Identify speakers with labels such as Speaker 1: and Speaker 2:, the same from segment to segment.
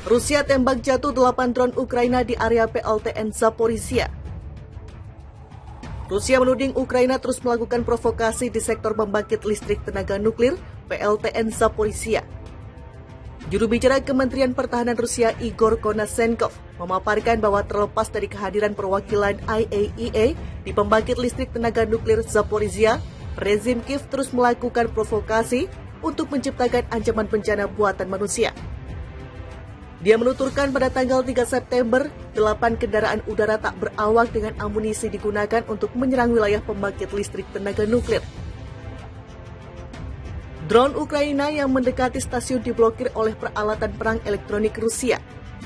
Speaker 1: Rusia tembak jatuh 8 drone Ukraina di area PLTN Zaporizhia. Rusia menuding Ukraina terus melakukan provokasi di sektor pembangkit listrik tenaga nuklir PLTN Zaporizhia. Juru bicara Kementerian Pertahanan Rusia Igor Konashenkov memaparkan bahwa terlepas dari kehadiran perwakilan IAEA di pembangkit listrik tenaga nuklir Zaporizhia, rezim Kiev terus melakukan provokasi untuk menciptakan ancaman bencana buatan manusia. Dia menuturkan pada tanggal 3 September, 8 kendaraan udara tak berawak dengan amunisi digunakan untuk menyerang wilayah pembangkit listrik tenaga nuklir. Drone Ukraina yang mendekati stasiun diblokir oleh peralatan perang elektronik Rusia.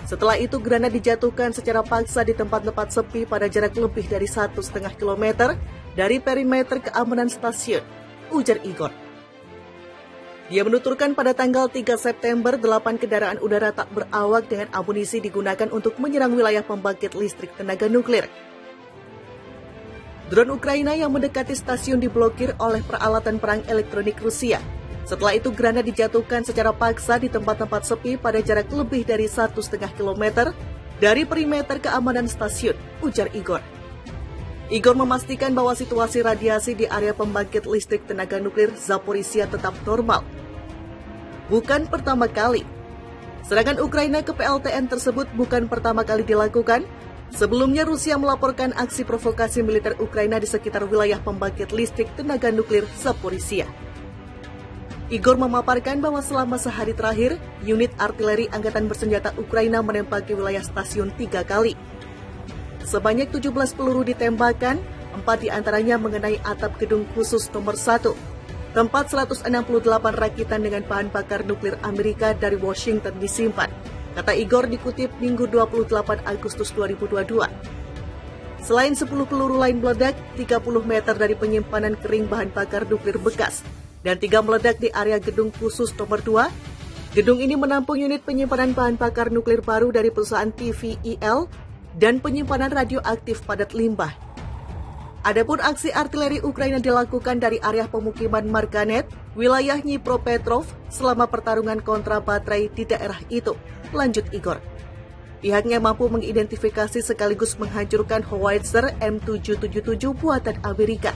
Speaker 1: Setelah itu, granat dijatuhkan secara paksa di tempat-tempat sepi pada jarak lebih dari 1,5 km dari perimeter keamanan stasiun, ujar Igor. Dia menuturkan pada tanggal 3 September, 8 kendaraan udara tak berawak dengan amunisi digunakan untuk menyerang wilayah pembangkit listrik tenaga nuklir. Drone Ukraina yang mendekati stasiun diblokir oleh peralatan perang elektronik Rusia. Setelah itu, granat dijatuhkan secara paksa di tempat-tempat sepi pada jarak lebih dari 1,5 km dari perimeter keamanan stasiun, ujar Igor. Igor memastikan bahwa situasi radiasi di area pembangkit listrik tenaga nuklir Zaporizhia tetap normal. Bukan pertama kali. Serangan Ukraina ke PLTN tersebut bukan pertama kali dilakukan. Sebelumnya Rusia melaporkan aksi provokasi militer Ukraina di sekitar wilayah pembangkit listrik tenaga nuklir Zaporizhia. Igor memaparkan bahwa selama sehari terakhir, unit artileri angkatan bersenjata Ukraina menempati wilayah stasiun 3 kali. Sebanyak 17 peluru ditembakkan, 4 diantaranya mengenai atap gedung khusus nomor 1. Tempat 168 rakitan dengan bahan bakar nuklir Amerika dari Washington disimpan, kata Igor dikutip Minggu 28 Agustus 2022. Selain 10 peluru lain meledak 30 meter dari penyimpanan kering bahan bakar nuklir bekas, dan 3 meledak di area gedung khusus nomor 2. Gedung ini menampung unit penyimpanan bahan bakar nuklir baru dari perusahaan TVEL dan penyimpanan radioaktif padat limbah. Adapun aksi artileri Ukraina dilakukan dari area pemukiman Marganet, wilayah Dnipropetrovsk selama pertarungan kontra baterai di daerah itu, lanjut Igor. Pihaknya mampu mengidentifikasi sekaligus menghancurkan Howitzer M777 buatan Amerika.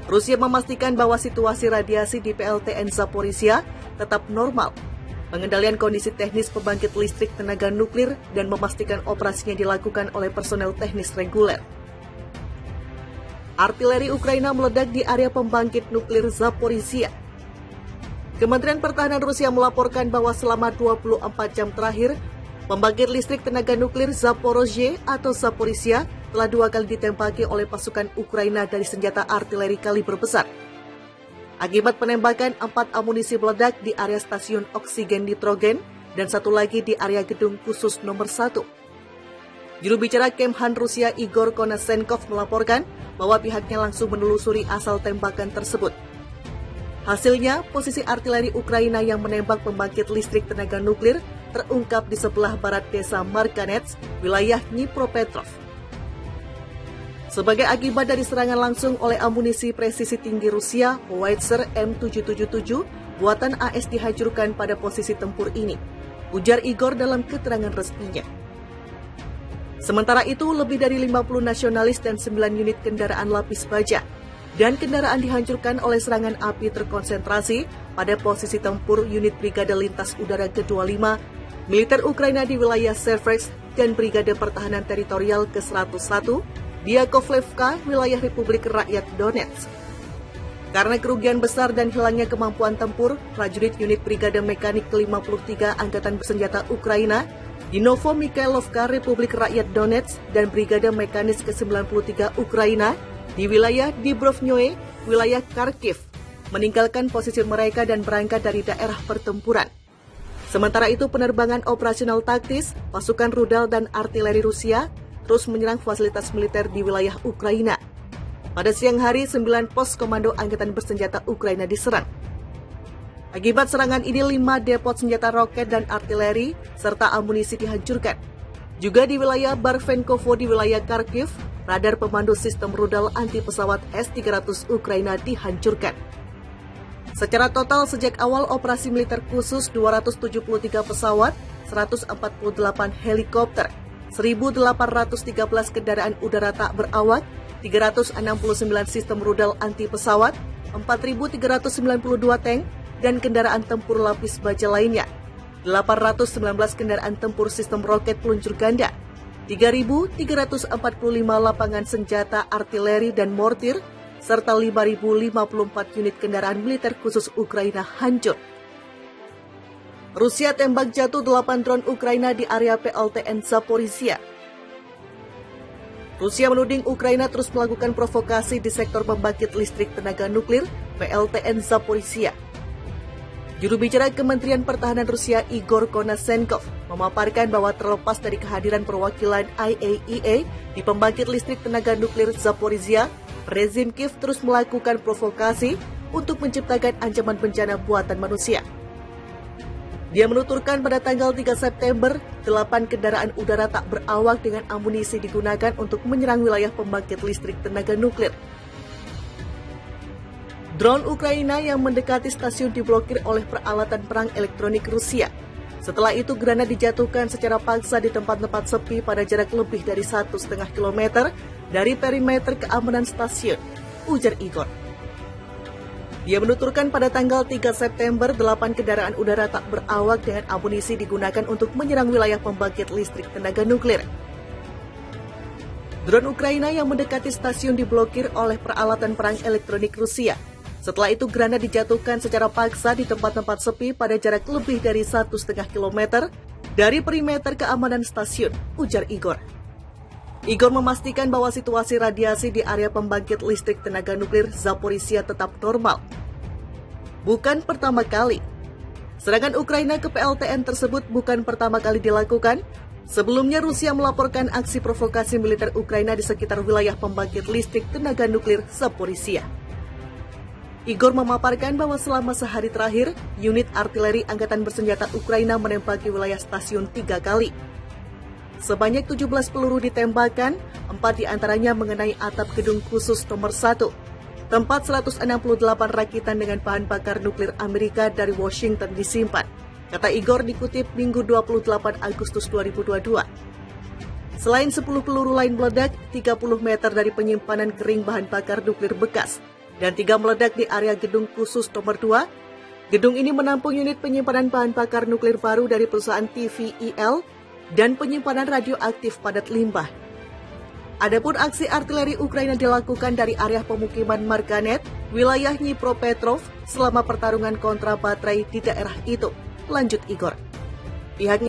Speaker 1: Rusia memastikan bahwa situasi radiasi di PLTN Zaporizhia tetap normal, pengendalian kondisi teknis pembangkit listrik tenaga nuklir, dan memastikan operasinya dilakukan oleh personel teknis reguler. Artileri Ukraina meledak di area pembangkit nuklir Zaporizhia. Kementerian Pertahanan Rusia melaporkan bahwa selama 24 jam terakhir, pembangkit listrik tenaga nuklir Zaporozhye atau Zaporizhia telah 2 kali ditembaki oleh pasukan Ukraina dari senjata artileri kaliber besar. Akibat penembakan, 4 amunisi meledak di area stasiun oksigen nitrogen dan 1 lagi di area gedung khusus nomor 1. Juru bicara Kemhan Rusia Igor Konashenkov melaporkan bahwa pihaknya langsung menelusuri asal tembakan tersebut. Hasilnya, posisi artileri Ukraina yang menembak pembangkit listrik tenaga nuklir terungkap di sebelah barat desa Marganets, wilayah Dnipropetrovsk. Sebagai akibat dari serangan langsung oleh amunisi presisi tinggi Rusia, Howitzer M777 buatan AS dihancurkan pada posisi tempur ini, ujar Igor dalam keterangan resminya. Sementara itu, lebih dari 50 nasionalis dan 9 unit kendaraan lapis baja dan kendaraan dihancurkan oleh serangan api terkonsentrasi pada posisi tempur unit Brigade Lintas Udara ke-25 militer Ukraina di wilayah Seversk dan Brigade Pertahanan Teritorial ke-101 di Yakovlevka, wilayah Republik Rakyat Donetsk. Karena kerugian besar dan hilangnya kemampuan tempur, prajurit unit Brigade Mekanik ke-53 Angkatan Bersenjata Ukraina di Novo-Mikhailovka, Republik Rakyat Donetsk, dan Brigade Mekanis ke-93 Ukraina di wilayah Dnipropetrovsk, wilayah Kharkiv, meninggalkan posisi mereka dan berangkat dari daerah pertempuran. Sementara itu, penerbangan operasional taktis, pasukan rudal dan artileri Rusia terus menyerang fasilitas militer di wilayah Ukraina. Pada siang hari, 9 pos komando Angkatan Bersenjata Ukraina diserang. Akibat serangan ini, 5 depot senjata roket dan artileri serta amunisi dihancurkan. Juga di wilayah Barvenkovo di wilayah Kharkiv, radar pemandu sistem rudal anti pesawat S-300 Ukraina dihancurkan. Secara total, sejak awal operasi militer khusus 273 pesawat, 148 helikopter, 1.813 kendaraan udara tak berawak, 369 sistem rudal anti pesawat, 4.392 tank, dan kendaraan tempur lapis baja lainnya, 819 kendaraan tempur sistem roket peluncur ganda, 3.345 lapangan senjata artileri dan mortir, serta 5.054 unit kendaraan militer khusus Ukraina hancur. Rusia tembak jatuh 8 drone Ukraina di area PLTN Zaporizhia. Rusia menuding Ukraina terus melakukan provokasi di sektor pembangkit listrik tenaga nuklir PLTN Zaporizhia. Juru bicara Kementerian Pertahanan Rusia Igor Konasenkov memaparkan bahwa terlepas dari kehadiran perwakilan IAEA di pembangkit listrik tenaga nuklir Zaporizhia, rezim Kiev terus melakukan provokasi untuk menciptakan ancaman bencana buatan manusia. Dia menuturkan pada tanggal 3 September, 8 kendaraan udara tak berawak dengan amunisi digunakan untuk menyerang wilayah pembangkit listrik tenaga nuklir. Drone Ukraina yang mendekati stasiun diblokir oleh peralatan perang elektronik Rusia. Setelah itu, granat dijatuhkan secara paksa di tempat-tempat sepi pada jarak lebih dari 1,5 km dari perimeter keamanan stasiun, ujar Igor. Dia menuturkan pada tanggal 3 September, 8 kendaraan udara tak berawak dengan amunisi digunakan untuk menyerang wilayah pembangkit listrik tenaga nuklir. Drone Ukraina yang mendekati stasiun diblokir oleh peralatan perang elektronik Rusia. Setelah itu, granat dijatuhkan secara paksa di tempat-tempat sepi pada jarak lebih dari 1,5 km dari perimeter keamanan stasiun, ujar Igor. Igor memastikan bahwa situasi radiasi di area pembangkit listrik tenaga nuklir Zaporizhia tetap normal. Bukan pertama kali. Serangan Ukraina ke PLTN tersebut bukan pertama kali dilakukan. Sebelumnya Rusia melaporkan aksi provokasi militer Ukraina di sekitar wilayah pembangkit listrik tenaga nuklir Zaporizhia. Igor memaparkan bahwa selama sehari terakhir, unit artileri Angkatan Bersenjata Ukraina menembaki wilayah stasiun 3 kali. Sebanyak 17 peluru ditembakkan, 4 diantaranya mengenai atap gedung khusus nomor 1, tempat 168 rakitan dengan bahan bakar nuklir Amerika dari Washington disimpan, kata Igor dikutip Minggu 28 Agustus 2022. Selain 10 peluru lain meledak 30 meter dari penyimpanan kering bahan bakar nuklir bekas, dan 3 meledak di area gedung khusus nomor 2. Gedung ini menampung unit penyimpanan bahan bakar nuklir baru dari perusahaan TVEL dan penyimpanan radioaktif padat limbah. Adapun aksi artileri Ukraina dilakukan dari area pemukiman Marganet, wilayah Dnipropetrovsk selama pertarungan kontra baterai di daerah itu, lanjut Igor. Pihaknya